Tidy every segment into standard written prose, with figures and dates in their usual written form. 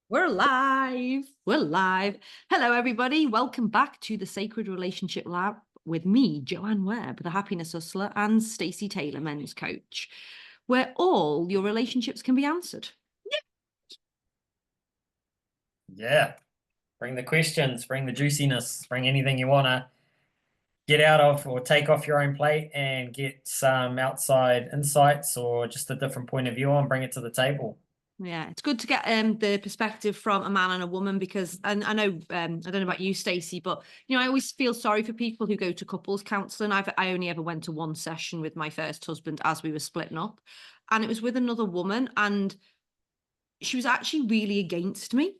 We're live. We're live. Hello, everybody. Welcome back to the Sacred Relationship Lab with me, Joanne Webb, the Happiness Hustler, and Stacy Taylor, Men's Coach, where all your relationships can be answered. Yeah. Bring the questions, bring the juiciness, bring anything you want to get out of or take off your own plate and get some outside insights or just a different point of view on, bring it to the table. Yeah, it's good to get the perspective from a man and a woman because, and I know, I don't know about you, Stacey, but I always feel sorry for people who go to couples counselling. I only ever went to one session with my first husband as we were splitting up, and it was with another woman, and she was actually really against me.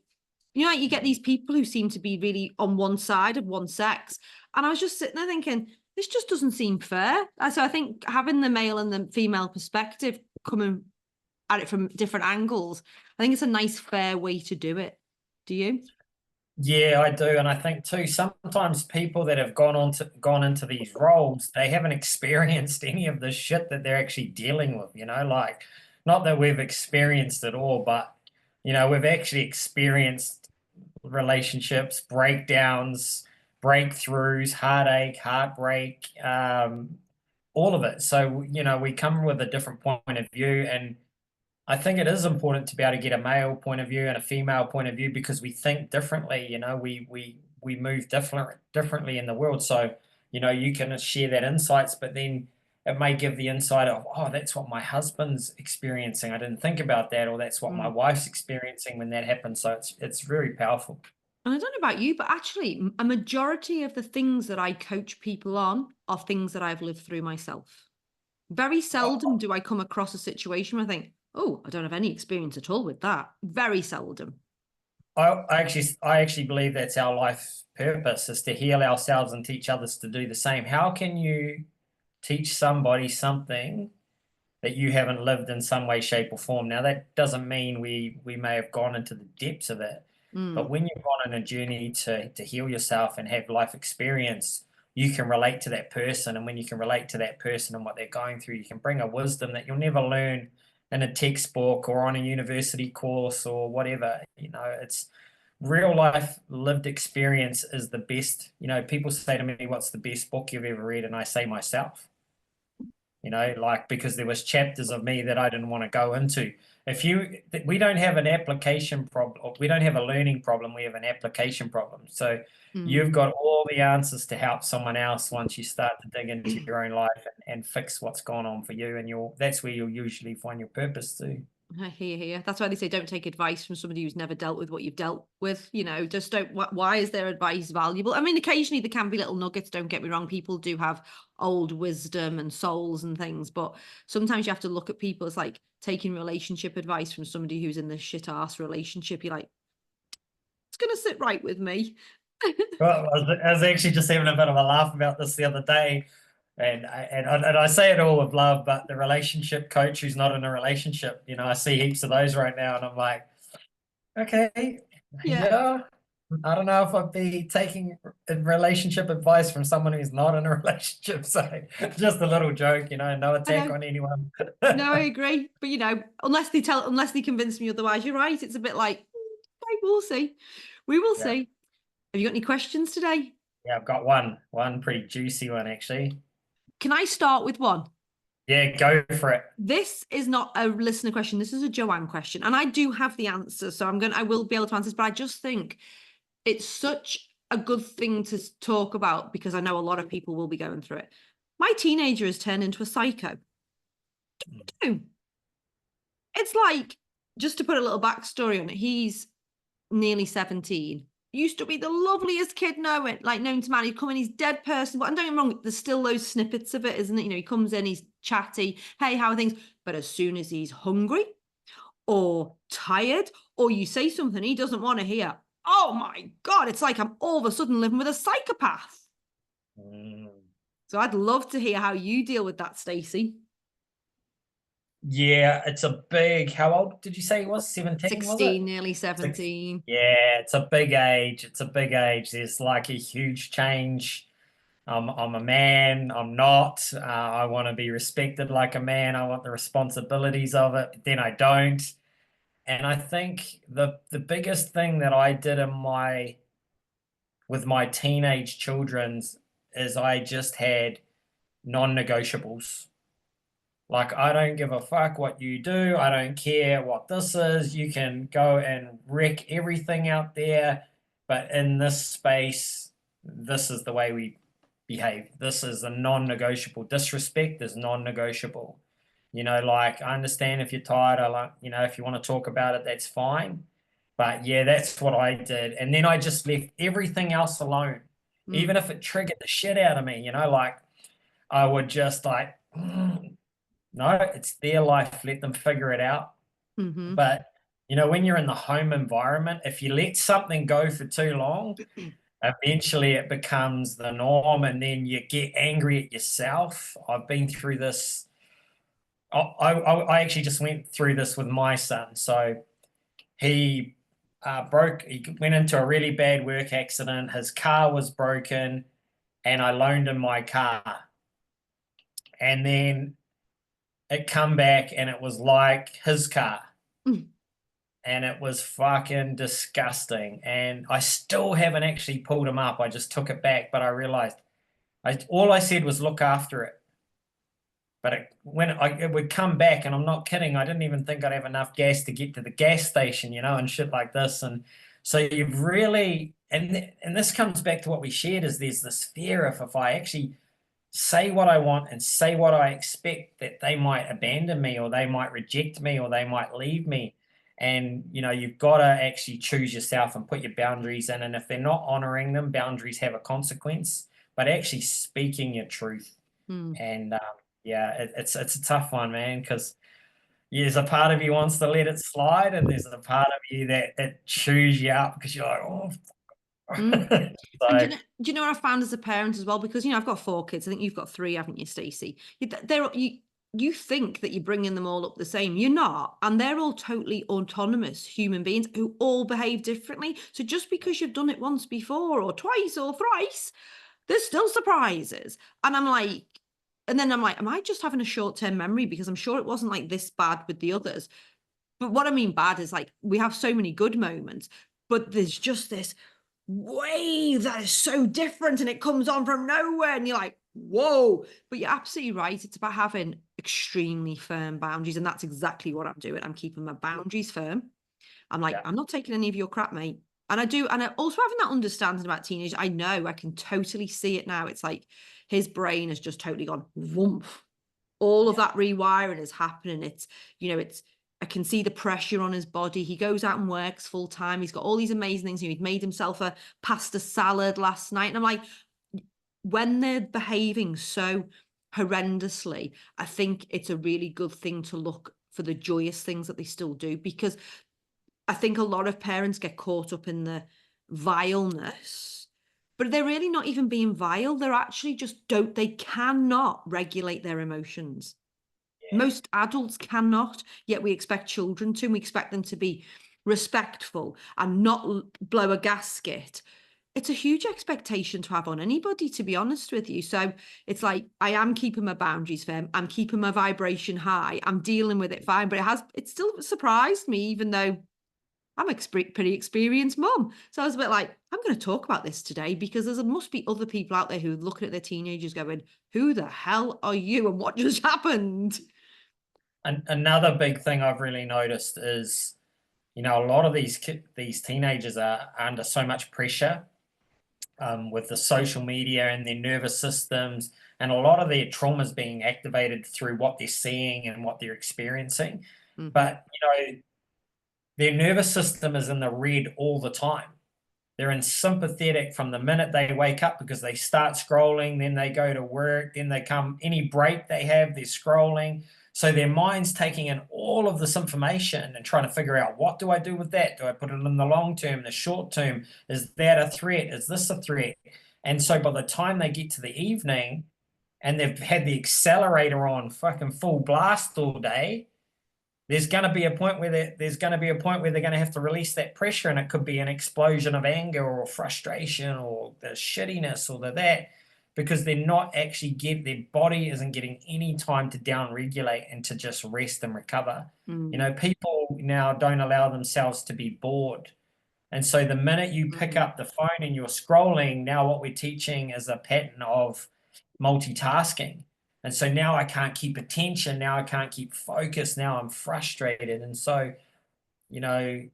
Like you get these people who seem to be really on one side of one sex. And I was just sitting there thinking, this just doesn't seem fair. So I think having the male and the female perspective coming at it from different angles, I think it's a nice, fair way to do it. Do you? Yeah, I do. And I think too, sometimes people that have gone into these roles, they haven't experienced any of the shit that they're actually dealing with, like not that we've experienced it all, but we've actually experienced relationships, breakdowns, breakthroughs, heartache, heartbreak, all of it. So, we come with a different point of view. And I think it is important to be able to get a male point of view and a female point of view because we think differently, we move differently in the world. So, you can share that insights, but then it may give the insight of, oh, that's what my husband's experiencing. I didn't think about that, or that's what my wife's experiencing when that happens. So it's very powerful. And I don't know about you, but actually, a majority of the things that I coach people on are things that I've lived through myself. Very seldom do I come across a situation where I think, oh, I don't have any experience at all with that. Very seldom. I actually believe that's our life's purpose is to heal ourselves and teach others to do the same. How can you teach somebody something that you haven't lived in some way, shape, or form? Now, that doesn't mean we may have gone into the depths of it, but when you've gone on a journey to heal yourself and have life experience, you can relate to that person. And when you can relate to that person and what they're going through, you can bring a wisdom that you'll never learn in a textbook or on a university course or whatever. It's real life lived experience is the best. People say to me, what's the best book you've ever read? And I say myself, like because there was chapters of me that I didn't want to go into. We don't have an application problem, we don't have a learning problem, we have an application problem. So you've got all the answers to help someone else once you start to dig into your own life and fix what's going on for you, and that's where you'll usually find your purpose too. I hear. That's why they say don't take advice from somebody who's never dealt with what you've dealt with. Just don't. Why is their advice valuable? I mean, occasionally there can be little nuggets. Don't get me wrong. People do have old wisdom and souls and things, but sometimes you have to look at people as like taking relationship advice from somebody who's in this shit ass relationship. You're like, it's gonna sit right with me. Well, I was actually just having a bit of a laugh about this the other day, and I say it all with love, but the relationship coach who's not in a relationship, I see heaps of those right now, and I'm like, okay, Yeah. yeah, I don't know if I'd be taking relationship advice from someone who's not in a relationship. So just a little joke, no I attack know. on anyone. No, I agree. But unless they convince me otherwise, you're right. It's a bit like, okay, we'll see. We will Yeah, see. Have you got any questions today? yeah, I've got one pretty juicy one actually. Can I start with one? Yeah, go for it. This is not a listener question. This is a Joanne question. And I do have the answer. So I will be able to answer this, but I just think it's such a good thing to talk about because I know a lot of people will be going through it. My teenager has turned into a psycho. It's like, just to put a little backstory on it, he's nearly 17. Used to be the loveliest kid known to man. He'd come in, he's dead person. But don't get me wrong, there's still those snippets of it, isn't it? He comes in, he's chatty. Hey, how are things? But as soon as he's hungry or tired, or you say something he doesn't want to hear, oh my God, it's like I'm all of a sudden living with a psychopath. Mm. So I'd love to hear how you deal with that, Stacy. Yeah, it's a big. How old did you say he was? 17, was it? 16, nearly Six. 17. Yeah, it's a big age. It's a big age. There's like a huge change. I'm a man. I'm not. I want to be respected like a man. I want the responsibilities of it, but then I don't. And I think the biggest thing that I did with my teenage children's is I just had non-negotiables. Like, I don't give a fuck what you do. I don't care what this is. You can go and wreck everything out there. But in this space, this is the way we behave. This is a non-negotiable. Disrespect is non-negotiable. Like, I understand if you're tired, if you want to talk about it, that's fine. But yeah, that's what I did. And then I just left everything else alone. Even if it triggered the shit out of me, like I would just like, no, it's their life. Let them figure it out. But, when you're in the home environment, if you let something go for too long, eventually it becomes the norm and then you get angry at yourself. I've been through this. I actually just went through this with my son. So he went into a really bad work accident. His car was broken and I loaned him my car. And then it come back and it was like his car. And it was fucking disgusting. And I still haven't actually pulled him up. I just took it back, but I realized all I said was look after it. But it would come back, and I'm not kidding, I didn't even think I'd have enough gas to get to the gas station, and shit like this. And so you've really, and this comes back to what we shared, is there's this fear of if I actually say what I want and say what I expect, that they might abandon me or they might reject me or they might leave me. And, you've got to actually choose yourself and put your boundaries in. And if they're not honoring them, boundaries have a consequence, but actually speaking your truth. And, yeah, it's a tough one, man, because there's a part of you wants to let it slide, and there's a part of you that chews you up because you're like, oh. And do you know what I found as a parent as well? Because I've got 4 kids. I think you've got 3, haven't you, Stacey? You think that you're bringing them all up the same. You're not, and they're all totally autonomous human beings who all behave differently. So just because you've done it once before or twice or thrice, there's still surprises. And I'm like, am I just having a short-term memory? Because I'm sure it wasn't like this bad with the others. But what I mean bad is, like, we have so many good moments, but there's just this wave that is so different and it comes on from nowhere and you're like, whoa. But you're absolutely right. It's about having extremely firm boundaries. And that's exactly what I'm doing. I'm keeping my boundaries firm. I'm like, I'm not taking any of your crap, mate. And I also having that understanding about teenage. I know I can totally see it now. It's like his brain has just totally gone whoomp. All of that rewiring is happening. It's, I can see the pressure on his body. He goes out and works full time. He's got all these amazing things. He'd made himself a pasta salad last night. And I'm like, when they're behaving so horrendously, I think it's a really good thing to look for the joyous things that they still do, because I think a lot of parents get caught up in the vileness, but they're really not even being vile. They're actually just they cannot regulate their emotions. Yeah. Most adults cannot, yet we expect children to, and we expect them to be respectful and not blow a gasket. It's a huge expectation to have on anybody, to be honest with you. So it's like, I am keeping my boundaries firm. I'm keeping my vibration high. I'm dealing with it fine, but it still surprised me, even though I'm a pretty experienced mum. So I was a bit like, I'm going to talk about this today, because there must be other people out there who are looking at their teenagers going, who the hell are you and what just happened? And another big thing I've really noticed is, a lot of these teenagers are under so much pressure with the social media and their nervous systems, and a lot of their traumas being activated through what they're seeing and what they're experiencing. But, their nervous system is in the red all the time. They're in sympathetic from the minute they wake up, because they start scrolling, then they go to work, then they come, any break they have, they're scrolling. So their mind's taking in all of this information and trying to figure out, what do I do with that? Do I put it in the long term, the short term? Is that a threat? Is this a threat? And so by the time they get to the evening and they've had the accelerator on fucking full blast all day, there's going to be a point where they're going to have to release that pressure, and it could be an explosion of anger or frustration or the shittiness or that. because they're not actually their body isn't getting any time to down regulate and to just rest and recover. You know, people now don't allow themselves to be bored. And so the minute you pick up the phone and you're scrolling, now what we're teaching is a pattern of multitasking. And so now I can't keep attention. Now I can't keep focus. Now I'm frustrated. And so, you know,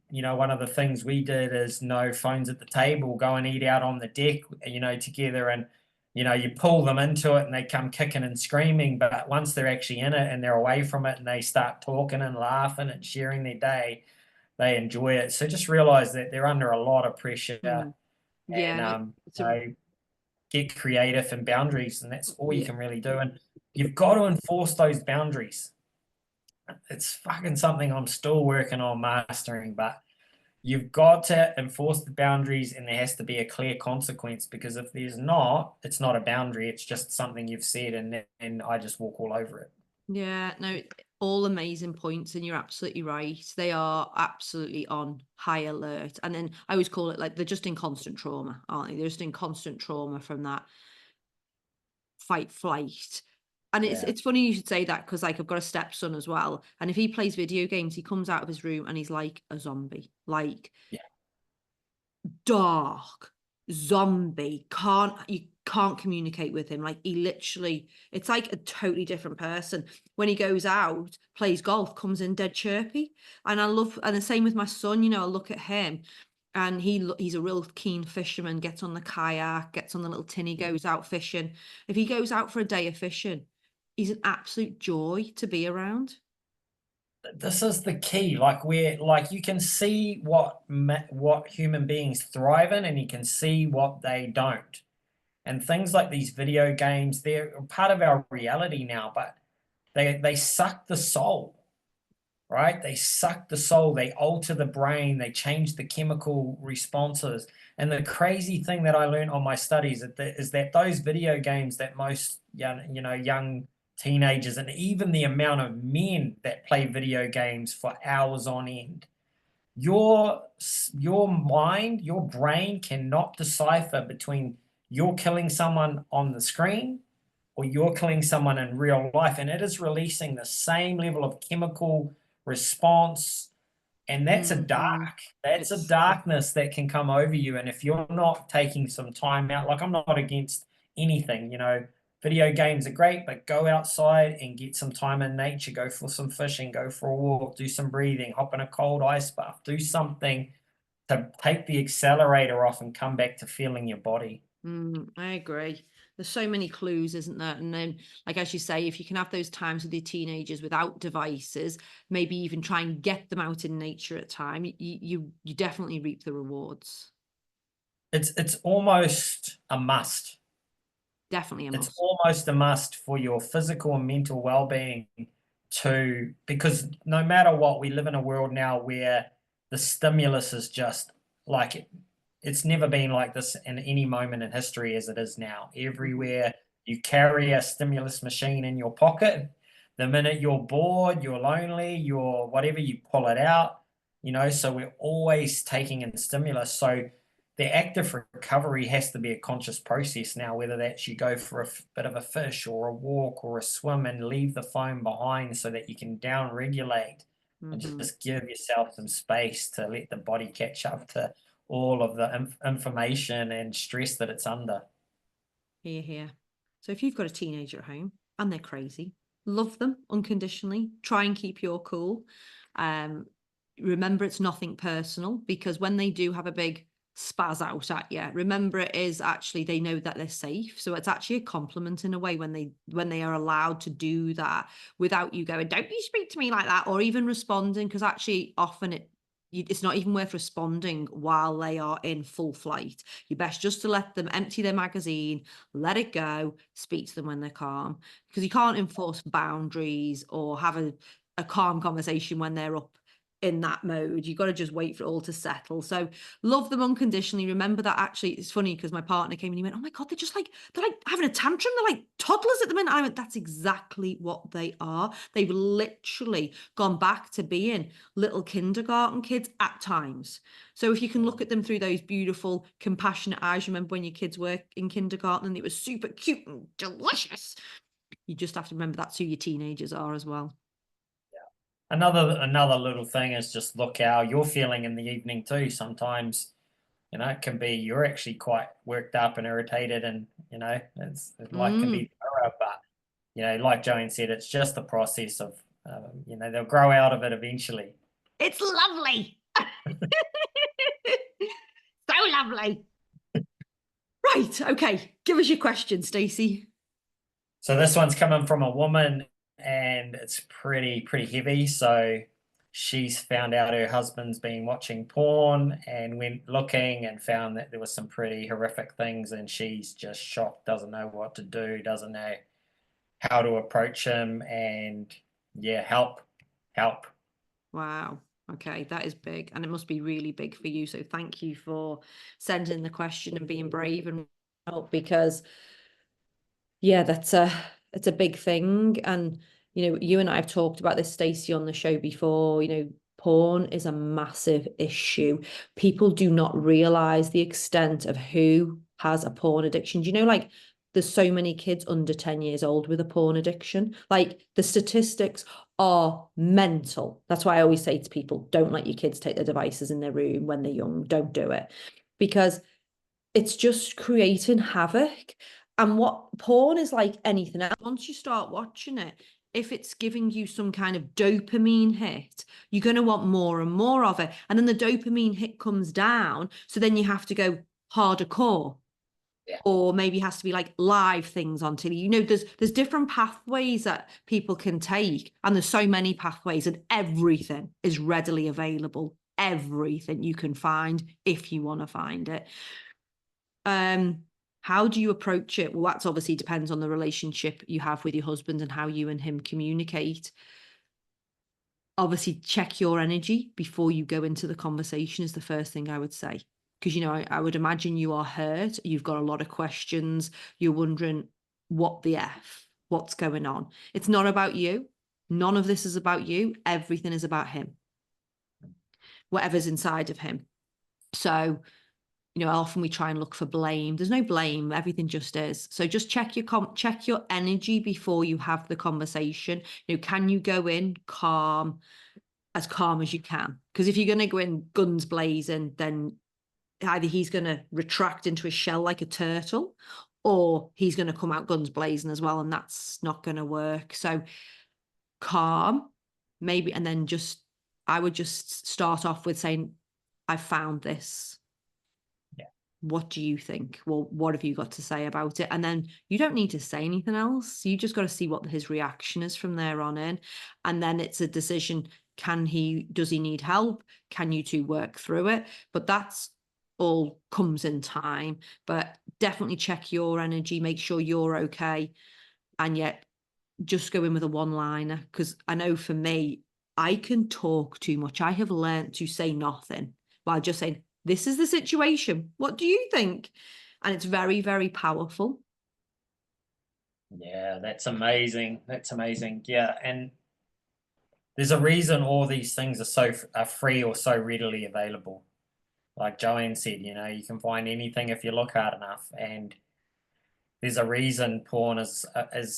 one of the things we did is no phones at the table, go and eat out on the deck, together. And, you pull them into it and they come kicking and screaming. But once they're actually in it and they're away from it and they start talking and laughing and sharing their day, they enjoy it. So just realize that they're under a lot of pressure. Yeah. And get creative and boundaries, and that's all you can really do. And you've got to enforce those boundaries. It's fucking something I'm still working on mastering, but you've got to enforce the boundaries, and there has to be a clear consequence, because if there's not, it's not a boundary. It's just something you've said, and I just walk all over it. Yeah, no, all amazing points, and you're absolutely right. They are absolutely on high alert. And then I always call it like they're just in constant trauma, aren't they? They're just in constant trauma from that fight flight. And it's funny you should say that, because like I've got a stepson as well. And if he plays video games, he comes out of his room and he's like a zombie. Like dark zombie. You can't communicate with him. Like he literally, it's like a totally different person. When he goes out, plays golf, comes in dead chirpy. And and the same with my son, I look at him and he's a real keen fisherman, gets on the kayak, gets on the little tinny, goes out fishing. If he goes out for a day of fishing, he's an absolute joy to be around. This is the key. Like you can see what human beings thrive in, and you can see what they don't. And things like these video games, they're part of our reality now, but they suck the soul, right? They suck the soul. They alter the brain. They change the chemical responses. And the crazy thing that I learned on my studies is that those video games that most young teenagers, and even the amount of men that play video games for hours on end, your mind, your brain cannot decipher between you're killing someone on the screen or you're killing someone in real life, and it is releasing the same level of chemical response. And that's a darkness that can come over you. And if you're not taking some time out, like I'm not against anything, video games are great, but go outside and get some time in nature, go for some fishing, go for a walk, do some breathing, hop in a cold ice bath, do something to take the accelerator off and come back to feeling your body. I agree. There's so many clues, isn't there? And then, like as you say, if you can have those times with your teenagers without devices, maybe even try and get them out in nature at time, you definitely reap the rewards. It's almost a must. Definitely a must. It's almost a must for your physical and mental well-being because no matter what, we live in a world now where the stimulus is just like it's never been like this in any moment in history as it is now. Everywhere you carry a stimulus machine in your pocket. The minute you're bored, you're lonely, you're whatever, you pull it out, so we're always taking in stimulus. So the active recovery has to be a conscious process now, whether that's you go for a bit of a fish or a walk or a swim and leave the phone behind so that you can down regulate and just give yourself some space to let the body catch up to all of the information and stress that it's under. Here. So if you've got a teenager at home and they're crazy, love them unconditionally, try and keep your cool. Remember, it's nothing personal, because when they do have a big spaz out at you, remember it is actually, they know that they're safe. So it's actually a compliment in a way when they are allowed to do that without you going, don't you speak to me like that, or even responding, because actually often it's not even worth responding while they are in full flight. You're best just to let them empty their magazine, let it go, speak to them when they're calm, because you can't enforce boundaries or have a calm conversation when they're up in that mode. You've got to just wait for it all to settle. So love them unconditionally. Remember that. Actually, it's funny because my partner came and he went, oh my God, they're like having a tantrum. They're like toddlers at the minute. I went, that's exactly what they are. They've literally gone back to being little kindergarten kids at times. So if you can look at them through those beautiful, compassionate eyes, remember when your kids were in kindergarten and it was super cute and delicious. You just have to remember that's who your teenagers are as well. Another little thing is just look how you're feeling in the evening too. Sometimes, it can be you're actually quite worked up and irritated, and life can be thorough, but like Joanne said, it's just the process of they'll grow out of it eventually. It's lovely. So lovely. Right, okay. Give us your question, Stacy. So this one's coming from a woman, and it's pretty heavy. So she's found out her husband's been watching porn and went looking and found that there was some pretty horrific things, and she's just shocked, doesn't know what to do, doesn't know how to approach him, and yeah, help. Wow. Okay, that is big, and it must be really big for you. So thank you for sending the question and being brave and help, because yeah, it's a big thing. And you and I have talked about this, Stacey, on the show before. Porn is a massive issue. People do not realize the extent of who has a porn addiction. Do you know, like, there's so many kids under 10 years old with a porn addiction. Like, the statistics are mental. That's why I always say to people, don't let your kids take their devices in their room when they're young. Don't do it, because it's just creating havoc. And what porn is like anything else, once you start watching it, if it's giving you some kind of dopamine hit, you're going to want more and more of it. And then the dopamine hit comes down. So then you have to go hardcore. Yeah. Or maybe it has to be like live things on TV. There's different pathways that people can take. And there's so many pathways, and everything is readily available. Everything you can find if you want to find it. How do you approach it? Well, that's obviously depends on the relationship you have with your husband and how you and him communicate. Obviously, check your energy before you go into the conversation is the first thing I would say. Because, I would imagine you are hurt. You've got a lot of questions. You're wondering what's going on. It's not about you. None of this is about you. Everything is about him. Whatever's inside of him. So, often we try and look for blame. There's no blame. Everything just is. So just check your energy before you have the conversation. Can you go in calm as you can? Because if you're going to go in guns blazing, then either he's going to retract into a shell like a turtle, or he's going to come out guns blazing as well, and that's not going to work. So calm, maybe, and then I would just start off with saying, I found this. What do you think? Well, what have you got to say about it? And then you don't need to say anything else. You just got to see what his reaction is from there on in. And then it's a decision. Does he need help? Can you two work through it? But that's all comes in time. But definitely check your energy, make sure you're okay. And yet just go in with a one-liner. Because I know for me, I can talk too much. I have learned to say nothing while just saying, this is the situation. What do you think? And it's very, very powerful. Yeah, that's amazing. Yeah, and there's a reason all these things are free or so readily available. Like Joanne said, you can find anything if you look hard enough, and there's a reason porn is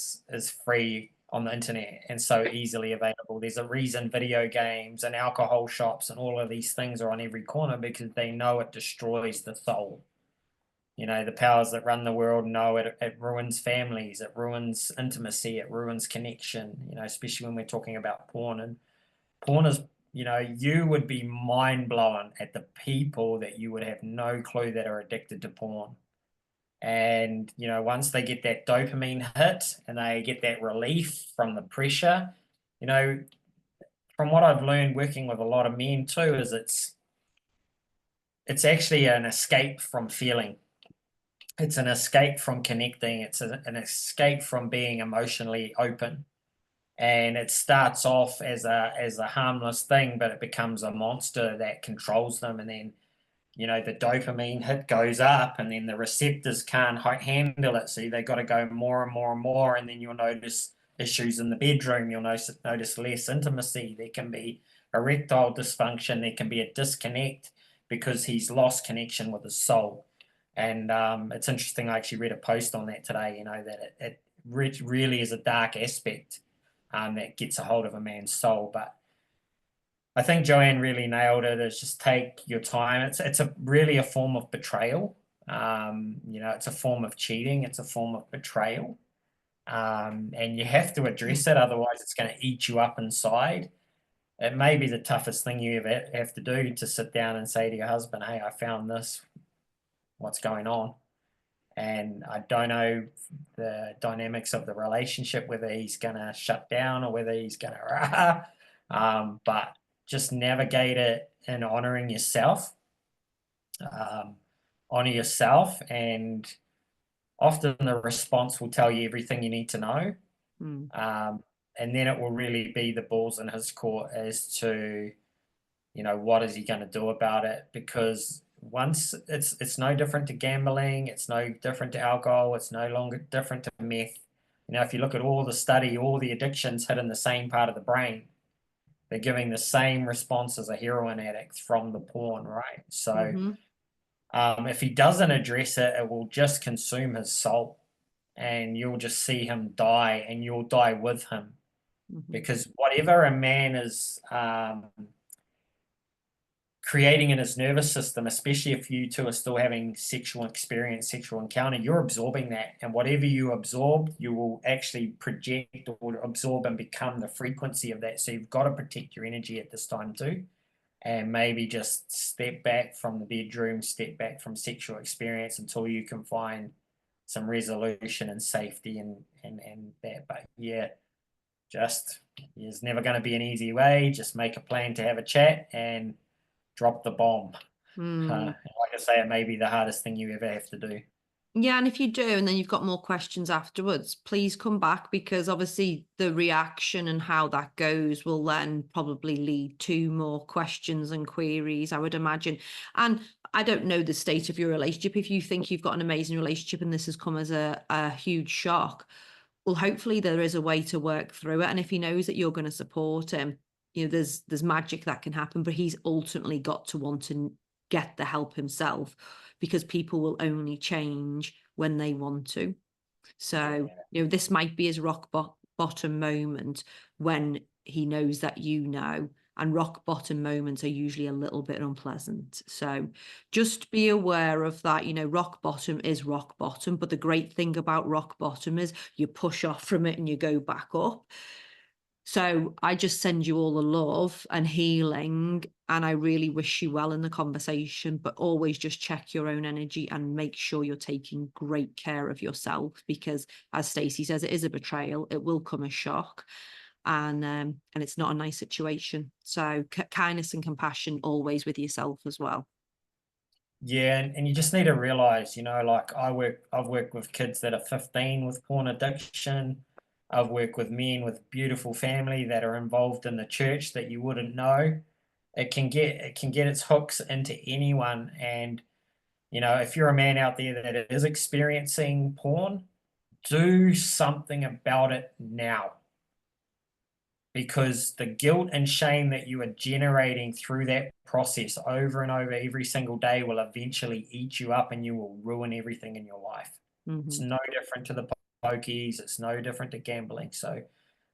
free on the internet and so easily available. There's a reason video games and alcohol shops and all of these things are on every corner, because they know it destroys the soul. The powers that run the world know it ruins families, it ruins intimacy, it ruins connection, especially when we're talking about porn. And porn is, you would be mind blown at the people that you would have no clue that are addicted to porn. And, once they get that dopamine hit and they get that relief from the pressure, from what I've learned working with a lot of men too, is it's actually an escape from feeling. It's an escape from connecting. It's an escape from being emotionally open. And it starts off as a harmless thing, but it becomes a monster that controls them. And then, the dopamine hit goes up, and then the receptors can't handle it. So they got to go more and more and more. And then you'll notice issues in the bedroom. You'll notice less intimacy. There can be erectile dysfunction. There can be a disconnect because he's lost connection with his soul. And it's interesting. I actually read a post on that today, that it really is a dark aspect that gets a hold of a man's soul. But I think Joanne really nailed it. Is just take your time. It's really a form of betrayal. It's a form of cheating. It's a form of betrayal. And you have to address it, otherwise it's going to eat you up inside. It may be the toughest thing you ever have to do, to sit down and say to your husband, "Hey, I found this. What's going on?" And I don't know the dynamics of the relationship, whether he's going to shut down or whether he's going to, but just navigate it in honoring yourself. Honor yourself, and often the response will tell you everything you need to know. And then it will really be the balls in his court as to, what is he going to do about it? Because once it's no different to gambling, it's no different to alcohol, it's no longer different to meth. If you look at all the addictions hit in the same part of the brain. They're giving the same response as a heroin addict from the porn, right? So if he doesn't address it, it will just consume his soul, and you'll just see him die, and you'll die with him. Because whatever a man is creating in his nervous system, especially if you two are still having sexual experience, sexual encounter, you're absorbing that. And whatever you absorb, you will actually project or absorb and become the frequency of that. So you've got to protect your energy at this time too. And maybe just step back from the bedroom, step back from sexual experience until you can find some resolution and safety and that. But yeah, there's never going to be an easy way. Just make a plan to have a chat and drop the bomb. Like I say, it may be the hardest thing you ever have to do. Yeah, and if you do, and then you've got more questions afterwards, please come back, because obviously the reaction and how that goes will then probably lead to more questions and queries, I would imagine. And I don't know the state of your relationship. If you think you've got an amazing relationship and this has come as a huge shock, well, hopefully there is a way to work through it. And if he knows that you're going to support him, there's magic that can happen, but he's ultimately got to want to get the help himself, because people will only change when they want to. So, this might be his rock bottom moment when he knows that and rock bottom moments are usually a little bit unpleasant. So just be aware of that. Rock bottom is rock bottom, but the great thing about rock bottom is you push off from it and you go back up. So I just send you all the love and healing, and I really wish you well in the conversation, but always just check your own energy and make sure you're taking great care of yourself, because as Stacy says, it is a betrayal. It will come as shock, and it's not a nice situation. So kindness and compassion always with yourself as well. Yeah, and you just need to realize, like I've worked with kids that are 15 with porn addiction. I've worked with men with beautiful family that are involved in the church that you wouldn't know. It can get its hooks into anyone. And if you're a man out there that is experiencing porn, do something about it now. Because the guilt and shame that you are generating through that process over and over every single day will eventually eat you up, and you will ruin everything in your life. It's no different to the pokies. It's no different to gambling. So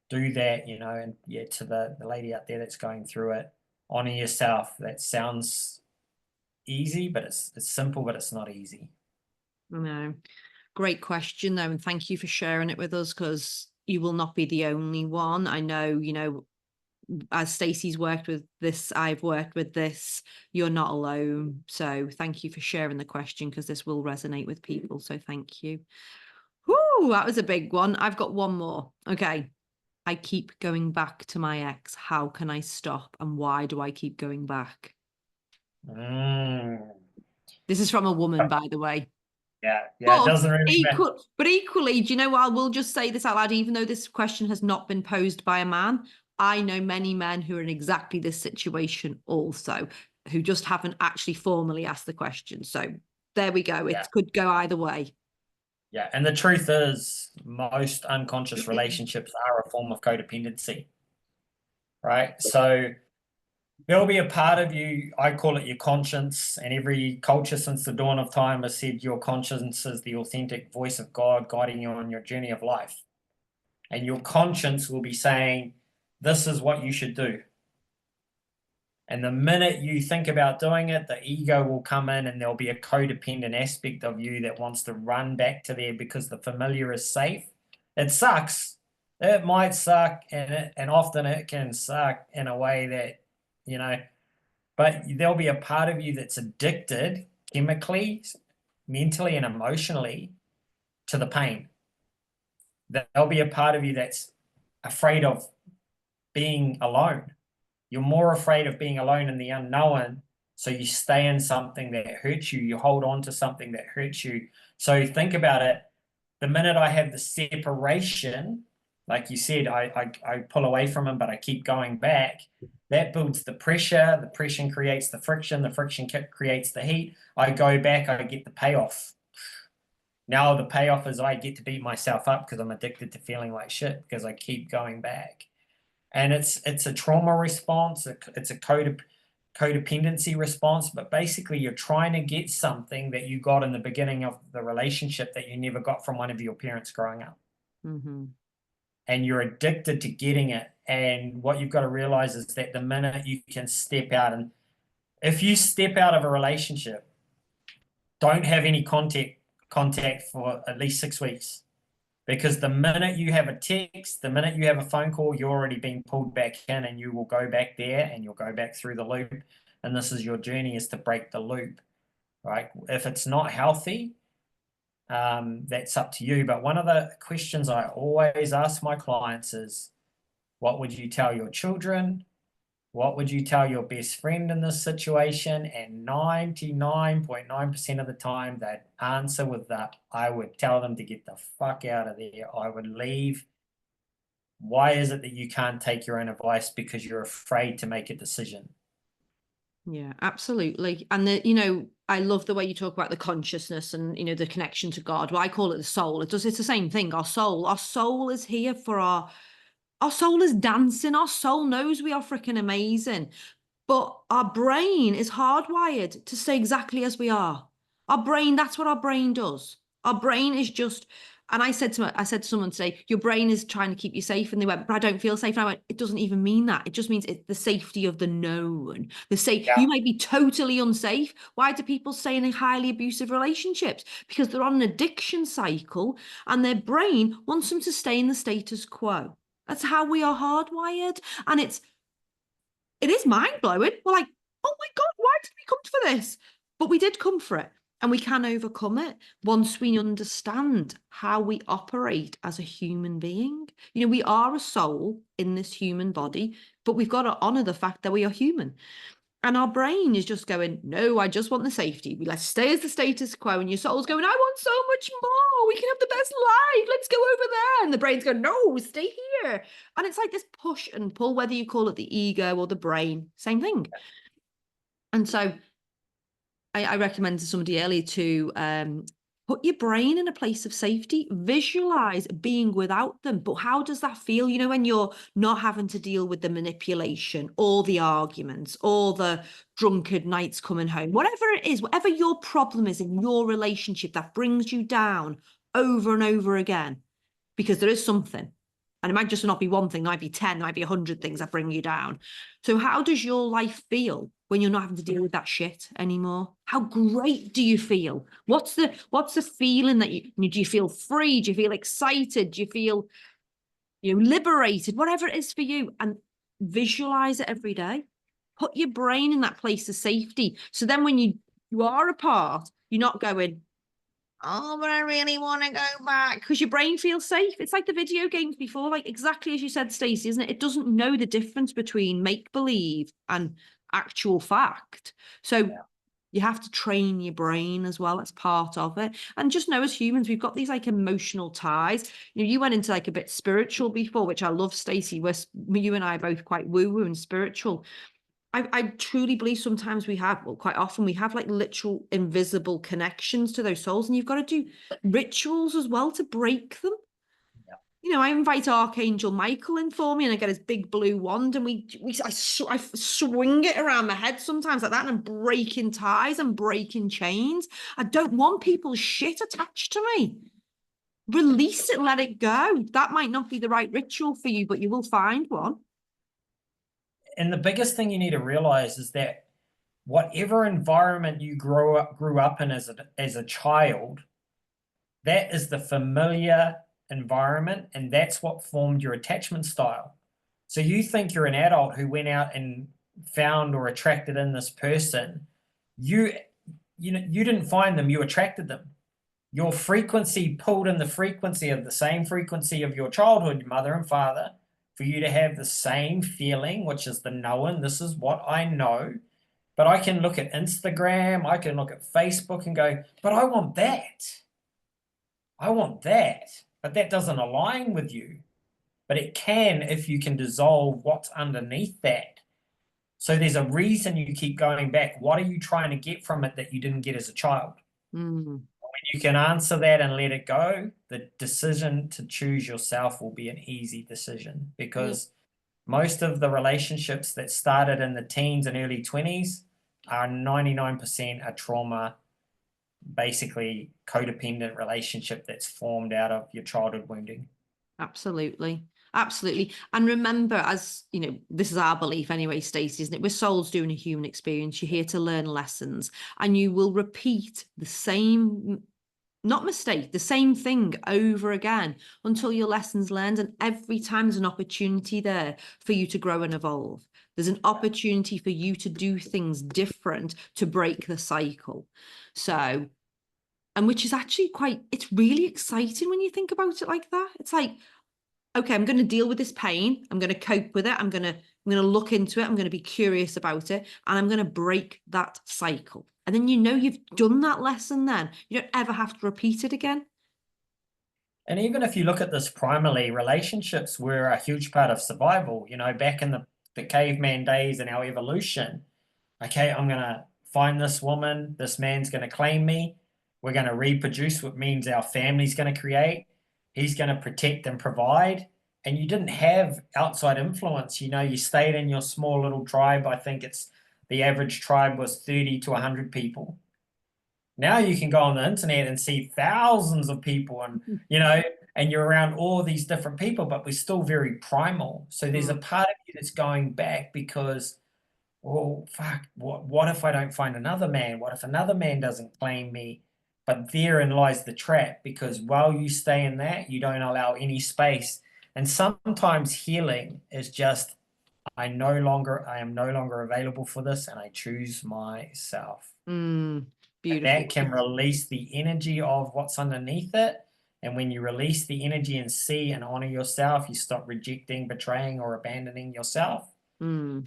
do that, and yeah, to the lady out there that's going through it, honor yourself. That sounds easy, but it's simple, but it's not easy. No, great question though, and thank you for sharing it with us, because you will not be the only one. I know, as Stacey's worked with this, I've worked with this. You're not alone. So thank you for sharing the question, because this will resonate with people. So thank you. Whoo, that was a big one. I've got one more. Okay. I keep going back to my ex. How can I stop? And why do I keep going back? This is from a woman, by the way. Yeah, it doesn't really matter. But equally, do you know what? I will just say this out loud, even though this question has not been posed by a man. I know many men who are in exactly this situation also, who just haven't actually formally asked the question. So there we go. It could go either way. Yeah, and the truth is, most unconscious relationships are a form of codependency, right? So there'll be a part of you, I call it your conscience, and every culture since the dawn of time has said your conscience is the authentic voice of God guiding you on your journey of life. And your conscience will be saying, this is what you should do. And the minute you think about doing it, the ego will come in and there'll be a codependent aspect of you that wants to run back to there because the familiar is safe. It sucks. It might suck, and often it can suck in a way that, you know, but there'll be a part of you that's addicted chemically, mentally, and emotionally to the pain. There'll be a part of you that's afraid of being alone. You're more afraid of being alone in the unknown. So you stay in something that hurts you. You hold on to something that hurts you. So think about it. The minute I have the separation, like you said, I pull away from him, but I keep going back. That builds the pressure. The pressure creates the friction creates the heat. I go back, I get the payoff. Now the payoff is I get to beat myself up because I'm addicted to feeling like shit because I keep going back. And it's a trauma response, it's a codependency response, but basically you're trying to get something that you got in the beginning of the relationship that you never got from one of your parents growing up. Mm-hmm. And you're addicted to getting it. And what you've got to realize is that the minute you can step out, and if you step out of a relationship, don't have any contact for at least 6 weeks. Because the minute you have a text, the minute you have a phone call, you're already being pulled back in and you will go back there and you'll go back through the loop. And this is your journey, is to break the loop, right? If it's not healthy, that's up to you. But one of the questions I always ask my clients is, what would you tell your children? What would you tell your best friend in this situation? And 99.9% of the time, they'd answer with that. I would tell them to get the fuck out of there. I would leave. Why is it that you can't take your own advice? Because you're afraid to make a decision. Yeah, absolutely. And I love the way you talk about the consciousness and, the connection to God. Well, I call it the soul. It's the same thing. Our soul is here for our soul is dancing. Our soul knows we are freaking amazing. But our brain is hardwired to stay exactly as we are. That's what our brain does. Our brain is just, and I said to someone today, your brain is trying to keep you safe. And they went, but I don't feel safe. And I went, it doesn't even mean that. It just means it's the safety of the known. You might be totally unsafe. Why do people stay in highly abusive relationships? Because they're on an addiction cycle and their brain wants them to stay in the status quo. That's how we are hardwired. And it is mind-blowing. We're like, oh my God, why did we come for this? But we did come for it. And we can overcome it once we understand how we operate as a human being. We are a soul in this human body, but we've got to honor the fact that we are human. And our brain is just going, no, I just want the safety. Let's stay as the status quo. And your soul's going, I want so much more. We can have the best life. Let's go over there. And the brain's going, no, stay here. And it's like this push and pull, whether you call it the ego or the brain, same thing. And so I recommended to somebody earlier to put your brain in a place of safety, visualize being without them. But how does that feel? When you're not having to deal with the manipulation or the arguments or the drunkard nights coming home, whatever it is, whatever your problem is in your relationship that brings you down over and over again, because there is something. And it might just not be one thing, it might be 10, it might be 100 things that bring you down. So how does your life feel when you're not having to deal with that shit anymore? How great do you feel? What's the feeling that do you feel free? Do you feel excited? Do you feel liberated? Whatever it is for you, and visualize it every day. Put your brain in that place of safety. So then when you are apart, you're not going, oh, but I really want to go back, because your brain feels safe. It's like the video games before, like exactly as you said, Stacy, isn't it? It doesn't know the difference between make-believe and actual fact. So You have to train your brain as well. That's part of it. And just know, as humans, we've got these like emotional ties. You went into like a bit spiritual before, which I love, Stacey. You and I are both quite woo-woo and spiritual. I truly believe sometimes we have, well, quite often we have like literal invisible connections to those souls, and you've got to do rituals as well to break them. I invite Archangel Michael in for me, and I get his big blue wand, and I swing it around my head sometimes like that, and I'm breaking ties and breaking chains. I don't want people's shit attached to me. Release it, let it go. That might not be the right ritual for you, but you will find one. And the biggest thing you need to realize is that whatever environment you grew up in as a child, that is the familiar environment, and that's what formed your attachment style. So you think you're an adult who went out and found or attracted in this person. You didn't find them, you attracted them. Your frequency pulled in the frequency of the same frequency of your childhood mother and father for you to have the same feeling, which is the knowing, this is what I know. But I can look at Instagram, I can look at Facebook and go, but I want that. I want that. But that doesn't align with you. But it can if you can dissolve what's underneath that. So there's a reason you keep going back. What are you trying to get from it that you didn't get as a child? When you can answer that and let it go, the decision to choose yourself will be an easy decision, because most of the relationships that started in the teens and early 20s are 99% a trauma, basically codependent relationship that's formed out of your childhood wounding. Absolutely. Absolutely. And remember, as you know, this is our belief anyway, Stacey, isn't it? We're souls doing a human experience. You're here to learn lessons, and you will repeat the same, not mistake, the same thing over again until your lessons learned. And every time there's an opportunity there for you to grow and evolve. There's an opportunity for you to do things different to break the cycle. So, and which is actually it's really exciting when you think about it like that. It's like, okay, I'm going to deal with this pain. I'm going to cope with it. I'm going to look into it. I'm going to be curious about it, and I'm going to break that cycle. And then you've done that lesson. Then you don't ever have to repeat it again. And even if you look at this primarily, relationships were a huge part of survival. Back in the caveman days in our evolution. Okay, I'm going to find this woman. This man's going to claim me. We're going to reproduce, what means our family's going to create. He's going to protect and provide. And you didn't have outside influence. You stayed in your small little tribe. I think the average tribe was 30 to 100 people. Now you can go on the internet and see thousands of people, and and you're around all these different people, but we're still very primal. So there's a part of you that's going back because, well, fuck, what if I don't find another man? What if another man doesn't claim me? But therein lies the trap, because while you stay in that, you don't allow any space. And sometimes healing is just, I am no longer available for this, and I choose myself. Beautiful. That can release the energy of what's underneath it. And when you release the energy and see and honor yourself, you stop rejecting, betraying, or abandoning yourself. Let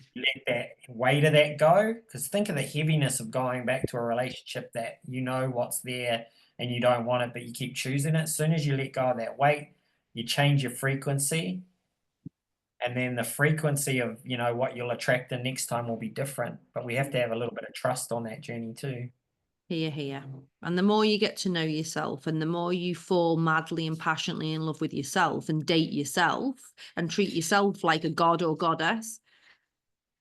that weight of that go. Because think of the heaviness of going back to a relationship that what's there and you don't want it, but you keep choosing it. As soon as you let go of that weight, you change your frequency. And then the frequency of, what you'll attract the next time will be different. But we have to have a little bit of trust on that journey too. Here. And the more you get to know yourself, and the more you fall madly and passionately in love with yourself and date yourself and treat yourself like a god or goddess,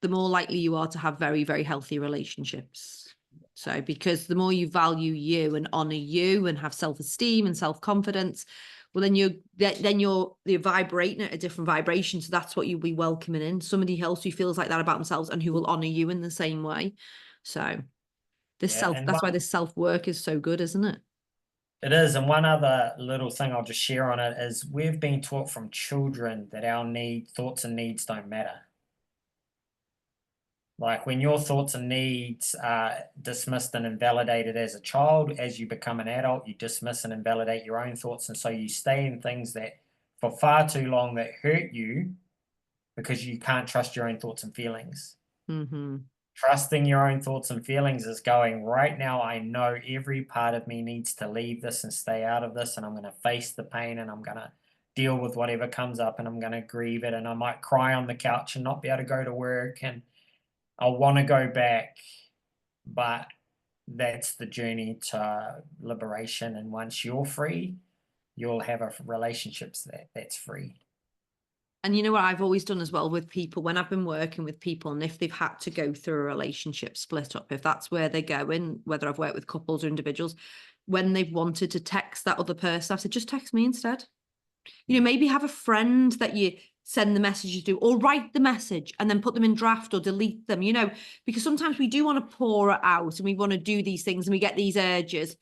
the more likely you are to have very, very healthy relationships. So, because the more you value you and honor you and have self-esteem and self-confidence, well, then you're vibrating at a different vibration. So that's what you'll be welcoming in. Somebody else who feels like that about themselves and who will honor you in the same way. So that's why this self-work is so good, isn't it? It is. And one other little thing I'll just share on it is we've been taught from children that our thoughts and needs don't matter. Like when your thoughts and needs are dismissed and invalidated as a child, as you become an adult, you dismiss and invalidate your own thoughts. And so you stay in things that for far too long that hurt you because you can't trust your own thoughts and feelings. Trusting your own thoughts and feelings is going, right now, I know every part of me needs to leave this and stay out of this, and I'm going to face the pain and I'm going to deal with whatever comes up and I'm going to grieve it. And I might cry on the couch and not be able to go to work. And I want to go back, but that's the journey to liberation. And once you're free, you'll have a relationships that's free. And you know what I've always done as well with people when I've been working with people, and if they've had to go through a relationship split up, if that's where they're going, whether I've worked with couples or individuals, when they've wanted to text that other person, I've said, just text me instead. You know, maybe have a friend that you send the messages to, or write the message and then put them in draft or delete them, you know, because sometimes we do want to pour it out and we want to do these things and we get these urges.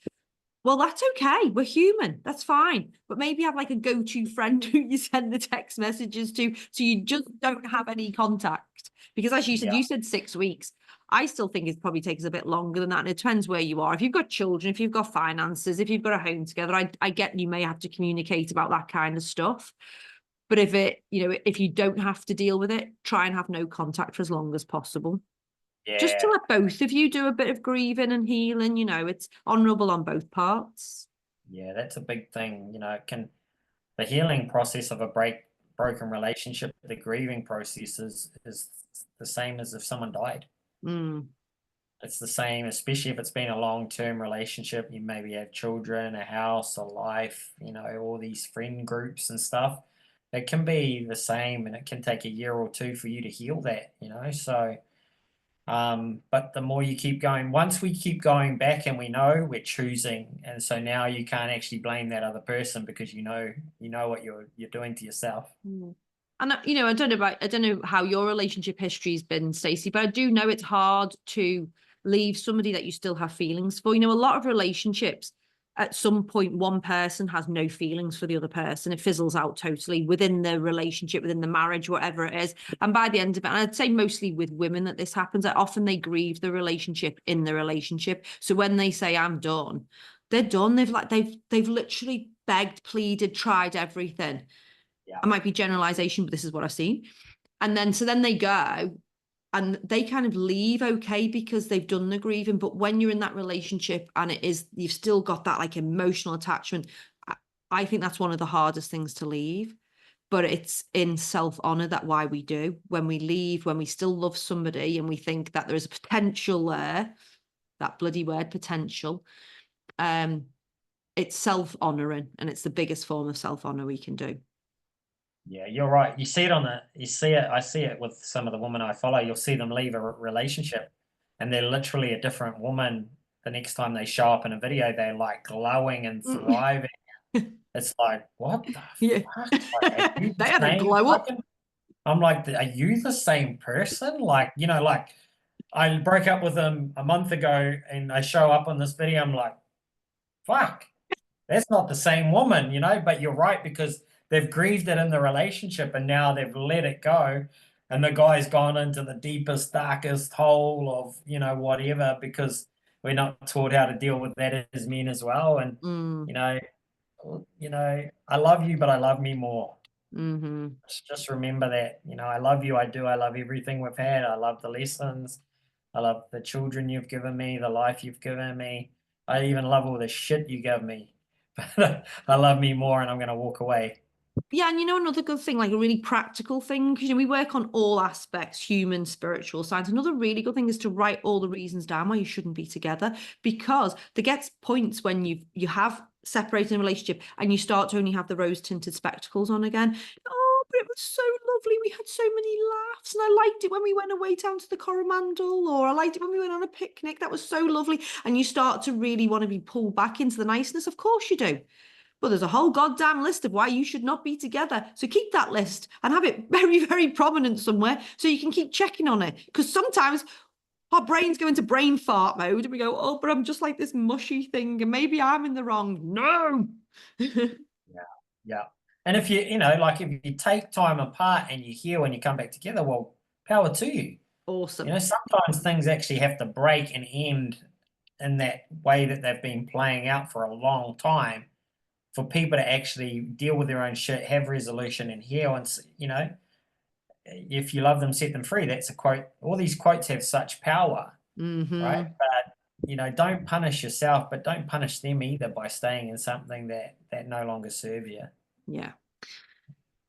Well, that's okay. We're human. That's fine. But maybe have like a go-to friend who you send the text messages to, so you just don't have any contact. Because as you said 6 weeks. I still think it probably takes a bit longer than that. And it depends where you are. If you've got children, if you've got finances, if you've got a home together, I get you may have to communicate about that kind of stuff. But if you don't have to deal with it, try and have no contact for as long as possible. Just to let both of you do a bit of grieving and healing, it's honourable on both parts. Yeah, that's a big thing. The healing process of a broken relationship, the grieving process is the same as if someone died. It's the same, especially if it's been a long-term relationship. You maybe have children, a house, a life, all these friend groups and stuff. It can be the same, and it can take a year or two for you to heal that, so but the more you keep going, once we keep going back and we know we're choosing, and so now you can't actually blame that other person because you know what you're doing to yourself. And I don't know how your relationship history's been, Stacey, but I do know it's hard to leave somebody that you still have feelings for. A lot of relationships, at some point, one person has no feelings for the other person. It fizzles out totally within the relationship, within the marriage, whatever it is. And by the end of it, and I'd say mostly with women that this happens, often they grieve the relationship in the relationship. So when they say, I'm done, they're done. They've literally begged, pleaded, tried everything. Yeah. I might be generalization, but this is what I've seen. And then they go and they kind of leave okay because they've done the grieving. But when you're in that relationship and you've still got that like emotional attachment, I think that's one of the hardest things to leave. But it's in self-honor that why we do. When we leave, when we still love somebody and we think that there is a potential there, that bloody word potential, it's self-honoring, and it's the biggest form of self-honor we can do. Yeah, you're right. I see it with some of the women I follow. You'll see them leave a relationship and they're literally a different woman. The next time they show up in a video, they're like glowing and thriving. It's like, what the fuck? Like, are you they had a glow up. I'm like, are you the same person? Like, I broke up with them a month ago and I show up on this video. I'm like, fuck, that's not the same woman, but you're right, because they've grieved it in the relationship and now they've let it go. And the guy's gone into the deepest, darkest hole of, whatever, because we're not taught how to deal with that as men as well. And, I love you, but I love me more. Just remember that, I love you. I do. I love everything we've had. I love the lessons. I love the children you've given me, the life you've given me. I even love all the shit you give me. But I love me more, and I'm going to walk away. Yeah, and another good thing, like a really practical thing, because we work on all aspects, human, spiritual, science. Another really good thing is to write all the reasons down why you shouldn't be together, because there gets points when you have separated in a relationship and you start to only have the rose-tinted spectacles on again. Oh, but it was so lovely. We had so many laughs, and I liked it when we went away down to the Coromandel, or I liked it when we went on a picnic. That was so lovely. And you start to really want to be pulled back into the niceness. Of course you do. But there's a whole goddamn list of why you should not be together. So keep that list and have it very, very prominent somewhere so you can keep checking on it. Because sometimes our brains go into brain fart mode and we go, oh, but I'm just like this mushy thing and maybe I'm in the wrong. No. Yeah. And if if you take time apart and you heal and you come back together, well, power to you. Awesome. Sometimes things actually have to break and end in that way that they've been playing out for a long time, for people to actually deal with their own shit, have resolution and heal. And, if you love them, set them free. That's a quote. All these quotes have such power, right? But don't punish yourself, but don't punish them either by staying in something that no longer serves you. Yeah.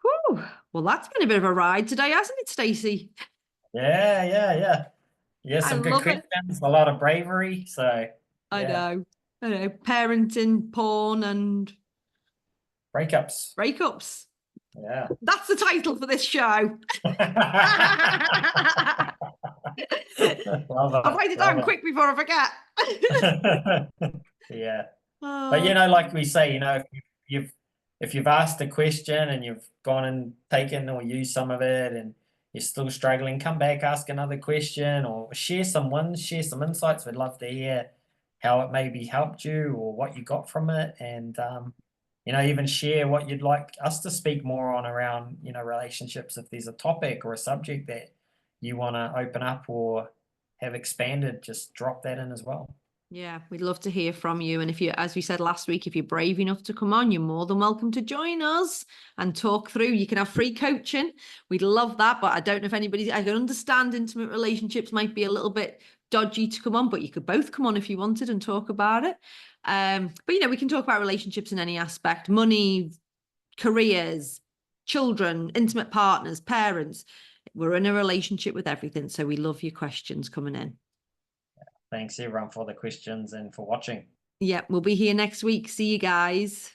Whew. Well, that's been a bit of a ride today, hasn't it, Stacey? Yeah. Some good questions, a lot of bravery. So I know. Parenting, porn, and breakups. Yeah. That's the title for this show. I'll write it down quick before I forget. Yeah. But like we say, if you've asked a question and you've gone and taken or used some of it and you're still struggling, come back, ask another question, or share some wins, share some insights. We'd love to hear how it maybe helped you or what you got from it. And even share what you'd like us to speak more on around, relationships. If there's a topic or a subject that you want to open up or have expanded, just drop that in as well. Yeah, we'd love to hear from you. And if you, as we said last week, if you're brave enough to come on, you're more than welcome to join us and talk through. You can have free coaching. We'd love that. But I don't know if I can understand intimate relationships might be a little bit dodgy to come on, but you could both come on if you wanted and talk about it. But we can talk about relationships in any aspect: money, careers, children, intimate partners, parents. We're in a relationship with everything. So we love your questions coming in. Thanks everyone for the questions and for watching. Yeah, we'll be here next week. See you guys.